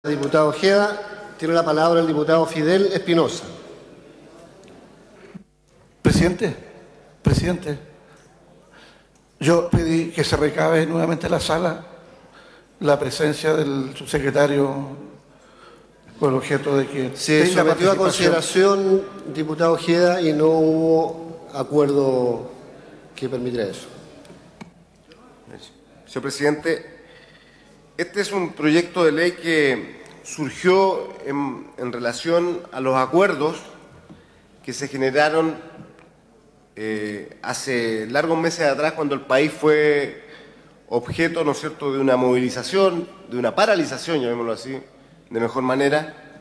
Diputado Ojeda, tiene la palabra el diputado Fidel Espinosa. Presidente, yo pedí que se recabe nuevamente en la sala la presencia del subsecretario con el objeto de que Se tenga sometió a participación. consideración, diputado Ojeda, y no hubo acuerdo que permitiera eso. Señor presidente, este es un proyecto de ley que surgió en relación a los acuerdos que se generaron hace largos meses atrás, cuando el país fue objeto, ¿no es cierto?, de una movilización, de una paralización, llamémoslo así, de mejor manera,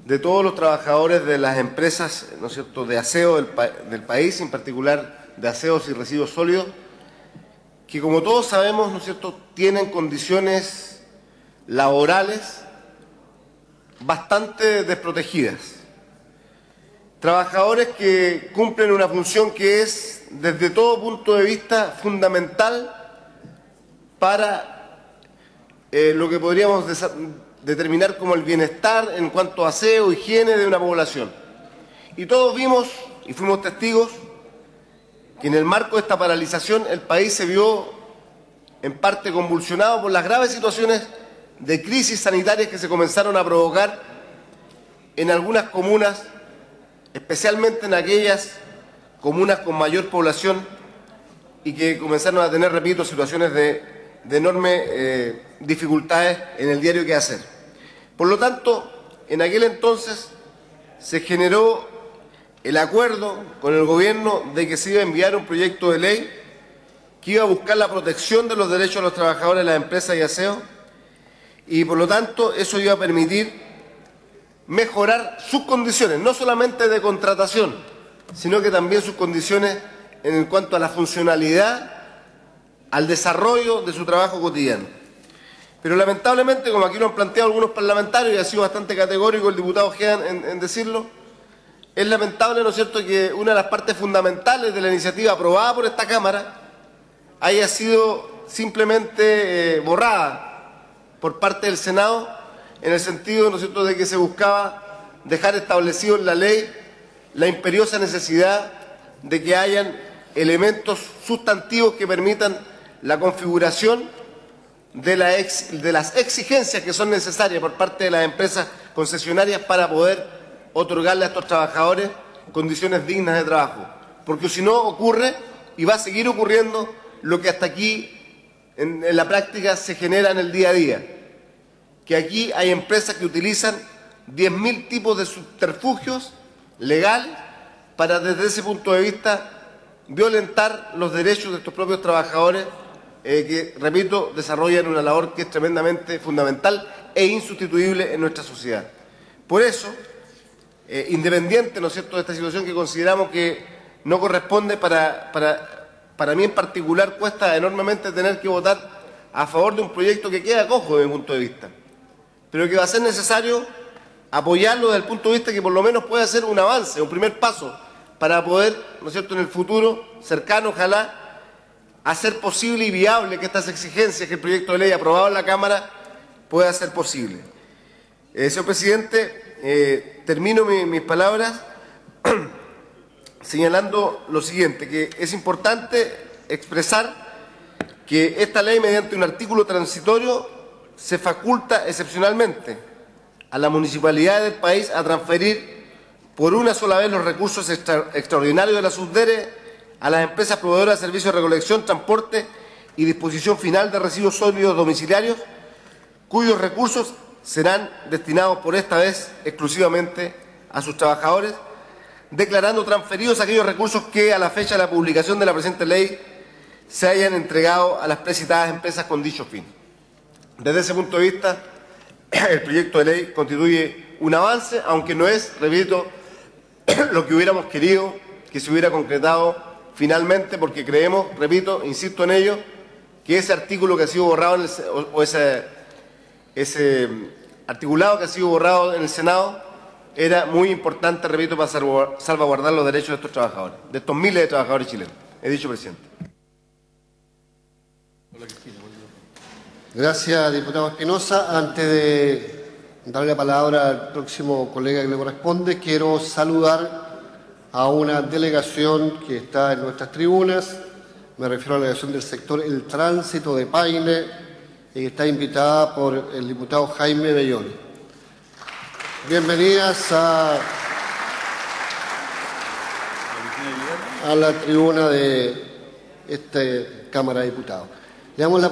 de todos los trabajadores de las empresas, ¿no es cierto?, de aseo del país, en particular de aseos y residuos sólidos, que, como todos sabemos, ¿no es cierto?, tienen condiciones laborales bastante desprotegidas. Trabajadores que cumplen una función que es, desde todo punto de vista, fundamental para lo que podríamos determinar como el bienestar en cuanto a aseo, higiene de una población. Y todos vimos y fuimos testigos que en el marco de esta paralización el país se vio en parte convulsionado por las graves situaciones de crisis sanitarias que se comenzaron a provocar en algunas comunas, especialmente en aquellas comunas con mayor población y que comenzaron a tener, repito, situaciones de enormes dificultades en el diario quehacer. Por lo tanto, en aquel entonces se generó el acuerdo con el gobierno de que se iba a enviar un proyecto de ley que iba a buscar la protección de los derechos de los trabajadores de las empresas y aseo, y por lo tanto eso iba a permitir mejorar sus condiciones, no solamente de contratación, sino que también sus condiciones en cuanto a la funcionalidad, al desarrollo de su trabajo cotidiano. Pero lamentablemente, como aquí lo han planteado algunos parlamentarios, y ha sido bastante categórico el diputado Ojeda en decirlo, es lamentable, ¿no es cierto?, que una de las partes fundamentales de la iniciativa aprobada por esta Cámara haya sido simplemente borrada por parte del Senado, en el sentido, ¿no es cierto?, de que se buscaba dejar establecido en la ley la imperiosa necesidad de que hayan elementos sustantivos que permitan la configuración de las exigencias que son necesarias por parte de las empresas concesionarias para poder otorgarle a estos trabajadores condiciones dignas de trabajo. Porque si no, ocurre, y va a seguir ocurriendo, lo que hasta aquí en la práctica se genera en el día a día, que aquí hay empresas que utilizan 10.000 tipos de subterfugios legales para, desde ese punto de vista, violentar los derechos de estos propios trabajadores que, repito, desarrollan una labor que es tremendamente fundamental e insustituible en nuestra sociedad. Por eso, independiente, ¿no es cierto?, de esta situación que consideramos que no corresponde, para mí en particular cuesta enormemente tener que votar a favor de un proyecto que queda cojo desde mi punto de vista, pero que va a ser necesario apoyarlo desde el punto de vista que por lo menos puede ser un avance, un primer paso para poder, ¿no es cierto?, en el futuro cercano, ojalá, hacer posible y viable que estas exigencias que el proyecto de ley aprobado en la Cámara pueda ser posible. Señor presidente, termino mis palabras señalando lo siguiente, que es importante expresar que esta ley, mediante un artículo transitorio, se faculta excepcionalmente a la municipalidad del país a transferir por una sola vez los recursos extraordinarios de la Subdere a las empresas proveedoras de servicios de recolección, transporte y disposición final de residuos sólidos domiciliarios, cuyos recursos serán destinados por esta vez exclusivamente a sus trabajadores, declarando transferidos aquellos recursos que a la fecha de la publicación de la presente ley se hayan entregado a las precitadas empresas con dicho fin. Desde ese punto de vista, el proyecto de ley constituye un avance, aunque no es, repito, lo que hubiéramos querido que se hubiera concretado finalmente, porque creemos, repito, insisto en ello, que ese artículo que ha sido borrado, ese articulado que ha sido borrado en el Senado, era muy importante, repito, para salvaguardar los derechos de estos trabajadores, de estos miles de trabajadores chilenos. He dicho, presidente. Gracias, diputado Espinosa. Antes de darle la palabra al próximo colega que le corresponde, quiero saludar a una delegación que está en nuestras tribunas. Me refiero a la delegación del sector El Tránsito de Paine, y que está invitada por el diputado Jaime Belloni. Bienvenidas a la tribuna de esta Cámara de Diputados. Le damos la